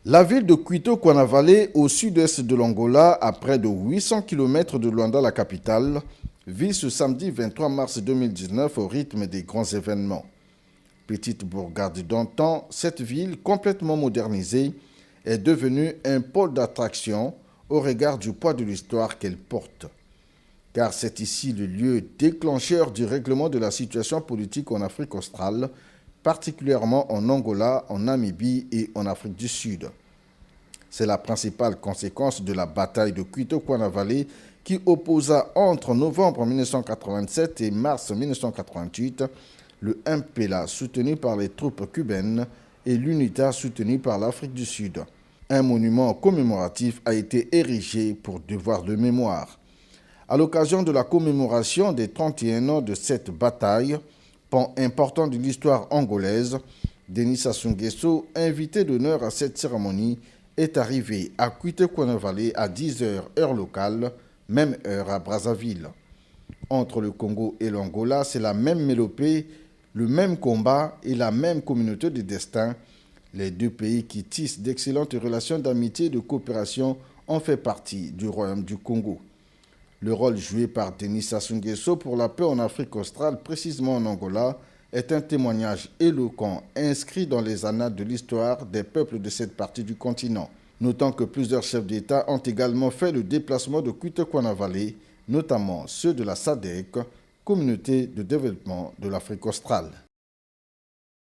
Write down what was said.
La ville de Quito Cuanavale, au sud-est de l'Angola, à près de 800 km de Luanda, la capitale, vit ce samedi 23 mars 2019 au rythme des grands événements. Petite bourgade d'antan, cette ville complètement modernisée est devenue un pôle d'attraction au regard du poids de l'histoire qu'elle porte. Car c'est ici le lieu déclencheur du règlement de la situation politique en Afrique australe, particulièrement en Angola, en Namibie et en Afrique du Sud. C'est la principale conséquence de la bataille de Quito Cuanavale qui opposa entre novembre 1987 et mars 1988 le MPLA soutenu par les troupes cubaines et l'UNITA soutenu par l'Afrique du Sud. Un monument commémoratif a été érigé pour devoir de mémoire. À l'occasion de la commémoration des 31 ans de cette bataille, pan important de l'histoire angolaise, Denis Sassou Nguesso, invité d'honneur à cette cérémonie, est arrivé à Quito Cuanavale à 10h heure locale, même heure à Brazzaville. Entre le Congo et l'Angola, c'est la même mélopée, le même combat et la même communauté de destin. Les deux pays qui tissent d'excellentes relations d'amitié et de coopération ont fait partie du Royaume du Congo. Le rôle joué par Denis Sassou Nguesso pour la paix en Afrique australe, précisément en Angola, est un témoignage éloquent inscrit dans les annales de l'histoire des peuples de cette partie du continent. Notant que plusieurs chefs d'État ont également fait le déplacement de Quito Cuanavale, notamment ceux de la SADC, Communauté de développement de l'Afrique australe.